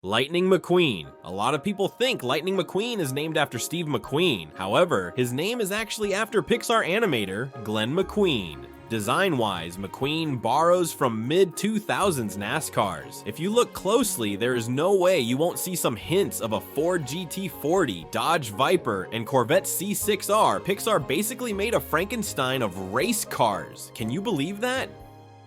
Lightning McQueen. A lot of people think Lightning McQueen is named after Steve McQueen. However, his name is actually after Pixar animator Glenn McQueen. Design-wise, McQueen borrows from mid-2000s NASCARs. If you look closely, there is no way you won't see some hints of a Ford GT40, Dodge Viper, and Corvette C6.R. Pixar basically made a Frankenstein of race cars. Can you believe that?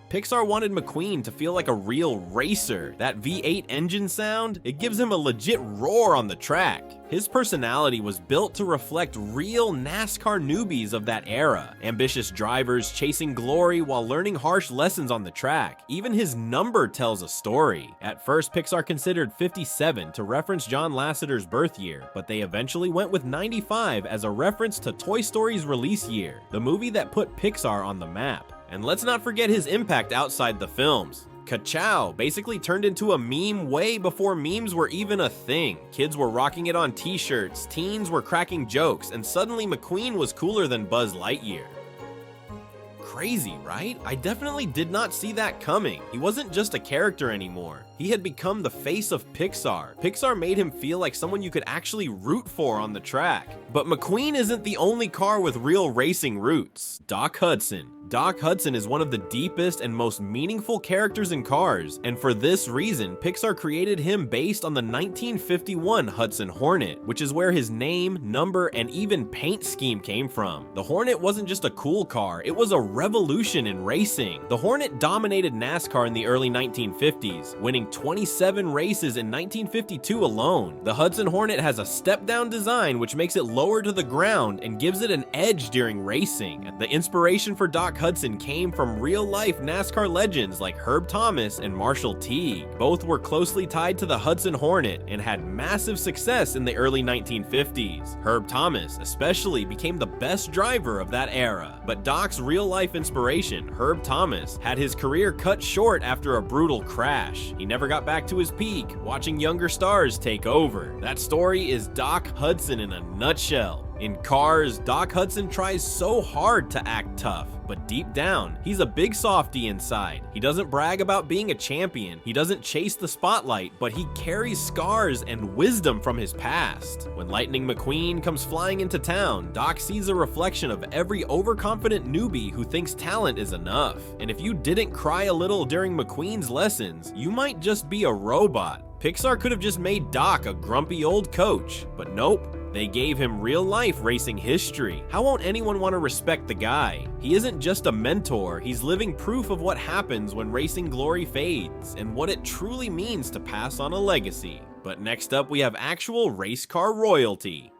Pixar wanted McQueen to feel like a real racer. That V8 engine sound, it gives him a legit roar on the track. His personality was built to reflect real NASCAR newbies of that era. Ambitious drivers chasing glory while learning harsh lessons on the track. Even his number tells a story. At first, Pixar considered 57 to reference John Lasseter's birth year, but they eventually went with 95 as a reference to Toy Story's release year, the movie that put Pixar on the map. And let's not forget his impact outside the films. Ka-chow basically turned into a meme way before memes were even a thing. Kids were rocking it on t-shirts, teens were cracking jokes, and suddenly McQueen was cooler than Buzz Lightyear. Crazy, right? I definitely did not see that coming. He wasn't just a character anymore. He had become the face of Pixar. Pixar made him feel like someone you could actually root for on the track. But McQueen isn't the only car with real racing roots. Doc Hudson. Doc Hudson is one of the deepest and most meaningful characters in Cars, and for this reason, Pixar created him based on the 1951 Hudson Hornet, which is where his name, number, and even paint scheme came from. The Hornet wasn't just a cool car, it was a revolution in racing. The Hornet dominated NASCAR in the early 1950s, winning 27 races in 1952 alone. The Hudson Hornet has a step-down design which makes it lower to the ground and gives it an edge during racing. The inspiration for Doc Hudson came from real-life NASCAR legends like Herb Thomas and Marshall Teague. Both were closely tied to the Hudson Hornet and had massive success in the early 1950s. Herb Thomas especially became the best driver of that era. But Doc's real-life inspiration, Herb Thomas, had his career cut short after a brutal crash. He never got back to his peak, watching younger stars take over. That story is Doc Hudson in a nutshell. In Cars, Doc Hudson tries so hard to act tough, but deep down, he's a big softy inside. He doesn't brag about being a champion, he doesn't chase the spotlight, but he carries scars and wisdom from his past. When Lightning McQueen comes flying into town, Doc sees a reflection of every overconfident newbie who thinks talent is enough. And if you didn't cry a little during McQueen's lessons, you might just be a robot. Pixar could have just made Doc a grumpy old coach, but nope. They gave him real-life racing history. How won't anyone want to respect the guy? He isn't just a mentor, he's living proof of what happens when racing glory fades, and what it truly means to pass on a legacy. But next up, we have actual race car royalty.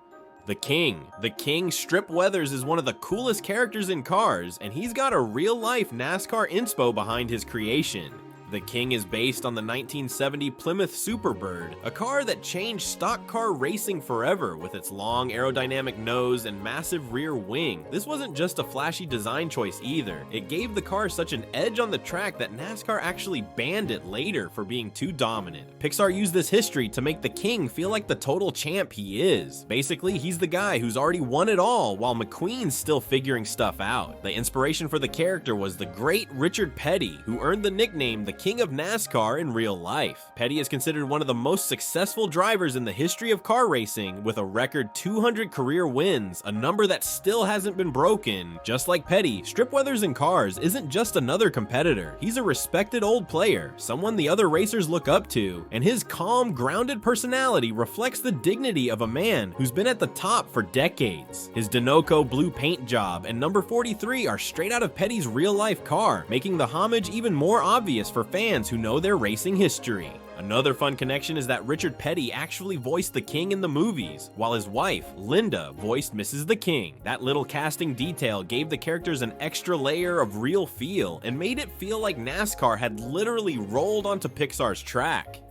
The King. The King Strip Weathers is one of the coolest characters in Cars, and he's got a real-life NASCAR inspo behind his creation. The King is based on the 1970 Plymouth Superbird, a car that changed stock car racing forever with its long aerodynamic nose and massive rear wing. This wasn't just a flashy design choice either. It gave the car such an edge on the track that NASCAR actually banned it later for being too dominant. Pixar used this history to make the King feel like the total champ he is. Basically, he's the guy who's already won it all while McQueen's still figuring stuff out. The inspiration for the character was the great Richard Petty, who earned the nickname the King of NASCAR in real life. Petty is considered one of the most successful drivers in the history of car racing with a record 200 career wins, a number that still hasn't been broken. Just like Petty, Strip Weathers in Cars isn't just another competitor. He's a respected old player, someone the other racers look up to, and his calm, grounded personality reflects the dignity of a man who's been at the top for decades. His Dinoco blue paint job and number 43 are straight out of Petty's real-life car, making the homage even more obvious for fans who know their racing history. Another fun connection is that Richard Petty actually voiced the King in the movies, while his wife, Linda, voiced Mrs. the King. That little casting detail gave the characters an extra layer of real feel and made it feel like NASCAR had literally rolled onto Pixar's track.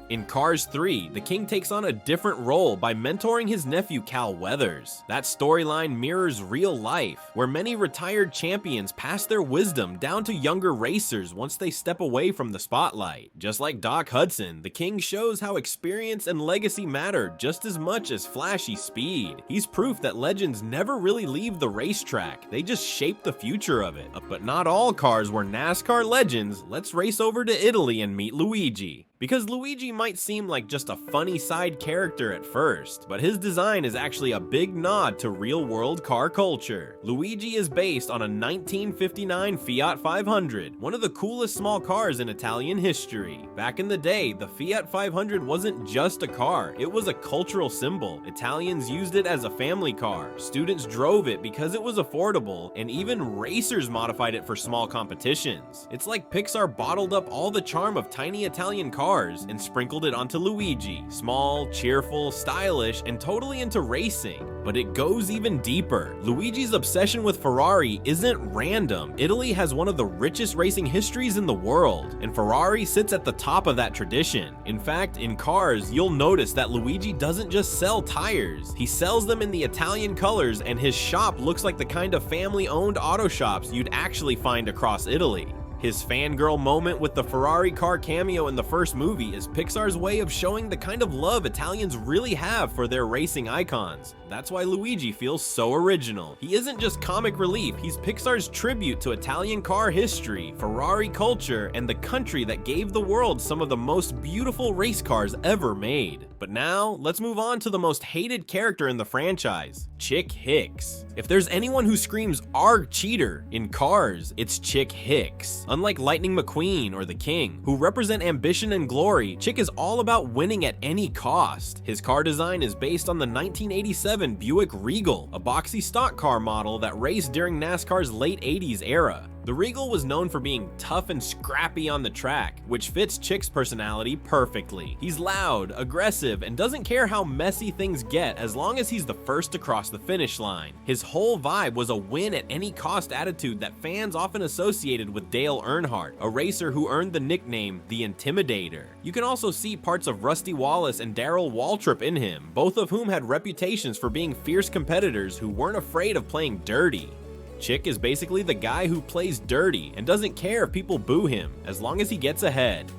In Cars 3, the King takes on a different role by mentoring his nephew Cal Weathers. That storyline mirrors real life, where many retired champions pass their wisdom down to younger racers once they step away from the spotlight. Just like Doc Hudson, the King shows how experience and legacy matter just as much as flashy speed. He's proof that legends never really leave the racetrack, they just shape the future of it. But not all cars were NASCAR legends. Let's race over to Italy and meet Luigi. Because Luigi might seem like just a funny side character at first, but his design is actually a big nod to real-world car culture. Luigi is based on a 1959 Fiat 500, one of the coolest small cars in Italian history. Back in the day, the Fiat 500 wasn't just a car, it was a cultural symbol. Italians used it as a family car, students drove it because it was affordable, and even racers modified it for small competitions. It's like Pixar bottled up all the charm of tiny Italian cars and sprinkled it onto Luigi. Small, cheerful, stylish, and totally into racing. But it goes even deeper. Luigi's obsession with Ferrari isn't random. Italy has one of the richest racing histories in the world, and Ferrari sits at the top of that tradition. In fact, in cars, you'll notice that Luigi doesn't just sell tires. He sells them in the Italian colors, and his shop looks like the kind of family-owned auto shops you'd actually find across Italy. His fangirl moment with the Ferrari car cameo in the first movie is Pixar's way of showing the kind of love Italians really have for their racing icons. That's why Luigi feels so original. He isn't just comic relief, he's Pixar's tribute to Italian car history, Ferrari culture, and the country that gave the world some of the most beautiful race cars ever made. But now, let's move on to the most hated character in the franchise, Chick Hicks. If there's anyone who screams "Arg cheater" in Cars, it's Chick Hicks. Unlike Lightning McQueen or the King, who represent ambition and glory, Chick is all about winning at any cost. His car design is based on the 1987 Buick Regal, a boxy stock car model that raced during NASCAR's late 80s era. The Regal was known for being tough and scrappy on the track, which fits Chick's personality perfectly. He's loud, aggressive, and doesn't care how messy things get as long as he's the first to cross the finish line. His whole vibe was a win at any cost attitude that fans often associated with Dale Earnhardt, a racer who earned the nickname the Intimidator. You can also see parts of Rusty Wallace and Darrell Waltrip in him, both of whom had reputations for being fierce competitors who weren't afraid of playing dirty. Chick is basically the guy who plays dirty and doesn't care if people boo him, as long as he gets ahead.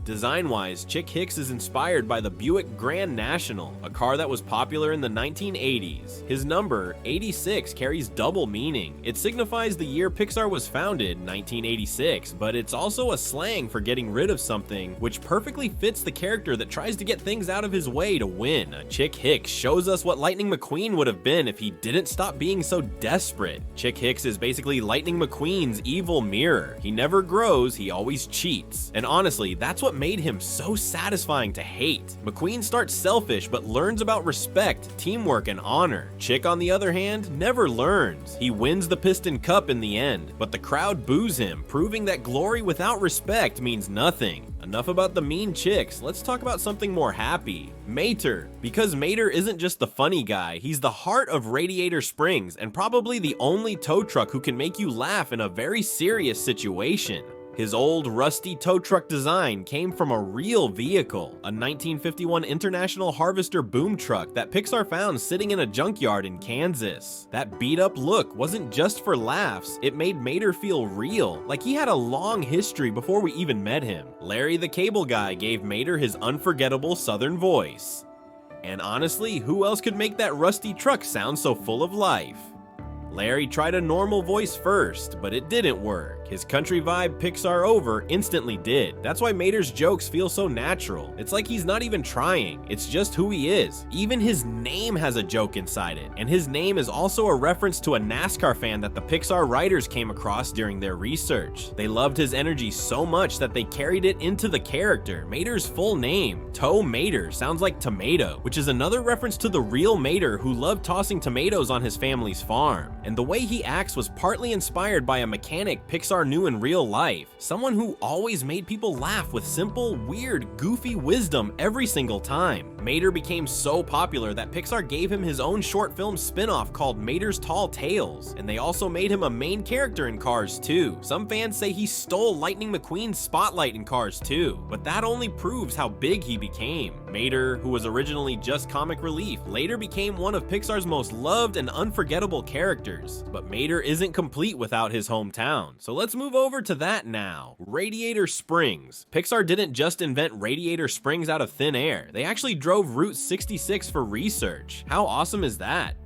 Design-wise, Chick Hicks is inspired by the Buick Grand National, a car that was popular in the 1980s. His number, 86, carries double meaning. It signifies the year Pixar was founded, 1986, but it's also a slang for getting rid of something, which perfectly fits the character that tries to get things out of his way to win. Chick Hicks shows us what Lightning McQueen would have been if he didn't stop being so desperate. Chick Hicks is basically Lightning McQueen's evil mirror. He never grows, he always cheats. And honestly, that's what made him so satisfying to hate. McQueen starts selfish but learns about respect, teamwork, and honor. Chick, on the other hand, never learns. He wins the Piston Cup in the end, but the crowd boos him, proving that glory without respect means nothing. Enough about the mean chicks, let's talk about something more happy. Mater. Because Mater isn't just the funny guy, he's the heart of Radiator Springs and probably the only tow truck who can make you laugh in a very serious situation. His old, rusty tow truck design came from a real vehicle, a 1951 International Harvester boom truck that Pixar found sitting in a junkyard in Kansas. That beat-up look wasn't just for laughs, it made Mater feel real, like he had a long history before we even met him. Larry the Cable Guy gave Mater his unforgettable southern voice. And honestly, who else could make that rusty truck sound so full of life? Larry tried a normal voice first, but it didn't work. His country vibe Pixar over instantly did. That's why Mater's jokes feel so natural. It's like he's not even trying, it's just who he is. Even his name has a joke inside it, and his name is also a reference to a NASCAR fan that the Pixar writers came across during their research. They loved his energy so much that they carried it into the character. Mater's full name, Tow Mater, sounds like tomato, which is another reference to the real Mater who loved tossing tomatoes on his family's farm. And the way he acts was partly inspired by a mechanic Pixar knew in real life, someone who always made people laugh with simple, weird, goofy wisdom every single time. Mater became so popular that Pixar gave him his own short film spin-off called Mater's Tall Tales, and they also made him a main character in Cars 2. Some fans say he stole Lightning McQueen's spotlight in Cars 2, but that only proves how big he became. Mater, who was originally just comic relief, later became one of Pixar's most loved and unforgettable characters. But Mater isn't complete without his hometown, so let's move over to that now. Radiator Springs. Pixar didn't just invent Radiator Springs out of thin air, they actually drove Route 66 for research. How awesome is that?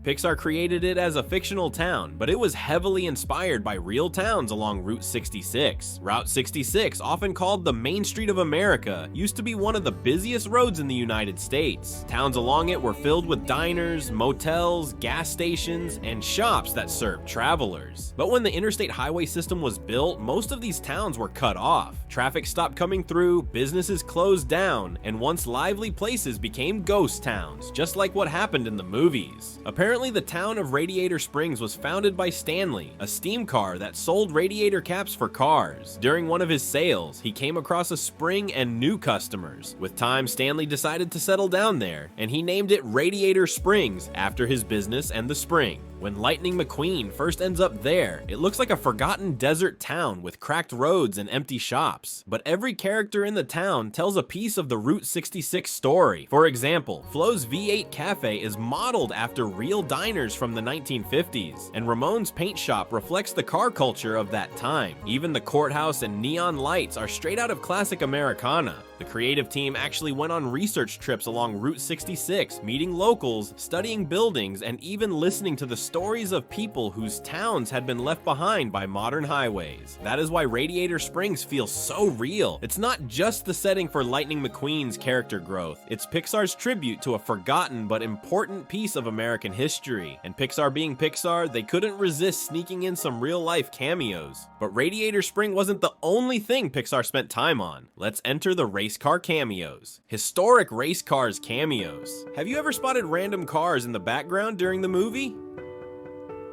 Pixar created it as a fictional town, but it was heavily inspired by real towns along Route 66. Route 66, often called the Main Street of America, used to be one of the busiest roads in the United States. Towns along it were filled with diners, motels, gas stations, and shops that served travelers. But when the interstate highway system was built, most of these towns were cut off. Traffic stopped coming through, businesses closed down, and once lively places became ghost towns, just like what happened in the movies. Apparently, the town of Radiator Springs was founded by Stanley, a steam car that sold radiator caps for cars. During one of his sales, he came across a spring and new customers. With time, Stanley decided to settle down there, and he named it Radiator Springs after his business and the spring. When Lightning McQueen first ends up there, it looks like a forgotten desert town with cracked roads and empty shops. But every character in the town tells a piece of the Route 66 story. For example, Flo's V8 Cafe is modeled after real diners from the 1950s, and Ramon's paint shop reflects the car culture of that time. Even the courthouse and neon lights are straight out of classic Americana. The creative team actually went on research trips along Route 66, meeting locals, studying buildings, and even listening to the stories of people whose towns had been left behind by modern highways. That is why Radiator Springs feels so real. It's not just the setting for Lightning McQueen's character growth, it's Pixar's tribute to a forgotten but important piece of American history. And Pixar being Pixar, they couldn't resist sneaking in some real-life cameos. But Radiator Spring wasn't the only thing Pixar spent time on. Let's enter the race car cameos. Historic race cars cameos. Have you ever spotted random cars in the background during the movie?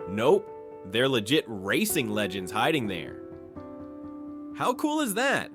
Nope, they're legit racing legends hiding there. How cool is that?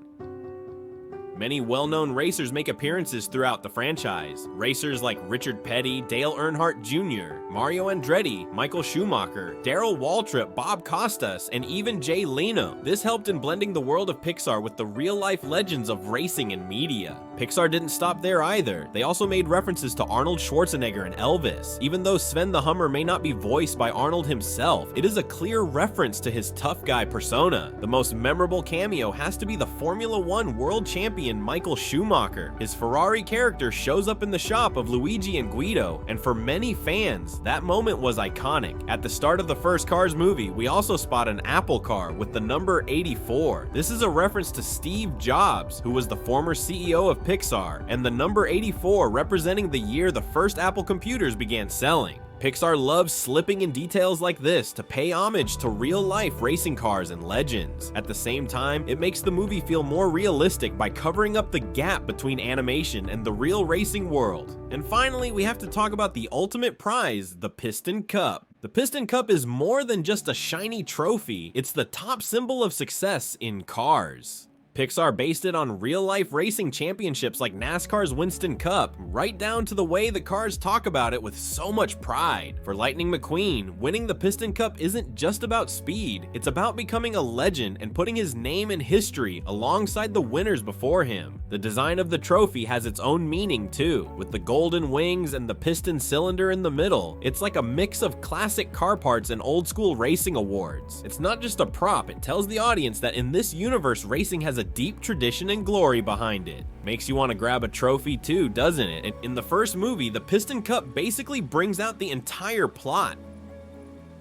Many well-known racers make appearances throughout the franchise. Racers like Richard Petty, Dale Earnhardt Jr., Mario Andretti, Michael Schumacher, Darrell Waltrip, Bob Costas, and even Jay Leno. This helped in blending the world of Pixar with the real-life legends of racing and media. Pixar didn't stop there either. They also made references to Arnold Schwarzenegger and Elvis. Even though Sven the Hummer may not be voiced by Arnold himself, it is a clear reference to his tough guy persona. The most memorable cameo has to be the Formula One world champion Michael Schumacher. His Ferrari character shows up in the shop of Luigi and Guido, and for many fans, that moment was iconic. At the start of the first Cars movie, we also spot an Apple car with the number 84. This is a reference to Steve Jobs, who was the former CEO of Pixar, and the number 84 representing the year the first Apple computers began selling. Pixar loves slipping in details like this to pay homage to real-life racing cars and legends. At the same time, it makes the movie feel more realistic by covering up the gap between animation and the real racing world. And finally, we have to talk about the ultimate prize, the Piston Cup. The Piston Cup is more than just a shiny trophy, it's the top symbol of success in cars. Pixar based it on real-life racing championships like NASCAR's Winston Cup, right down to the way the cars talk about it with so much pride. For Lightning McQueen, winning the Piston Cup isn't just about speed, it's about becoming a legend and putting his name in history alongside the winners before him. The design of the trophy has its own meaning too, with the golden wings and the piston cylinder in the middle. It's like a mix of classic car parts and old-school racing awards. It's not just a prop, it tells the audience that in this universe, racing has a deep tradition and glory behind it. Makes you want to grab a trophy too, doesn't it? And in the first movie, the Piston Cup basically brings out the entire plot.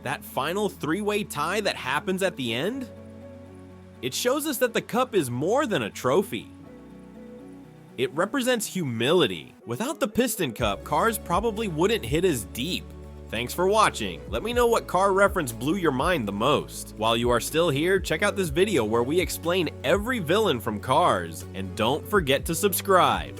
That final three-way tie that happens at the end? It shows us that the cup is more than a trophy. It represents humility. Without the Piston Cup, cars probably wouldn't hit as deep. Thanks for watching. Let me know what car reference blew your mind the most. While you are still here, check out this video where we explain every villain from Cars, and don't forget to subscribe.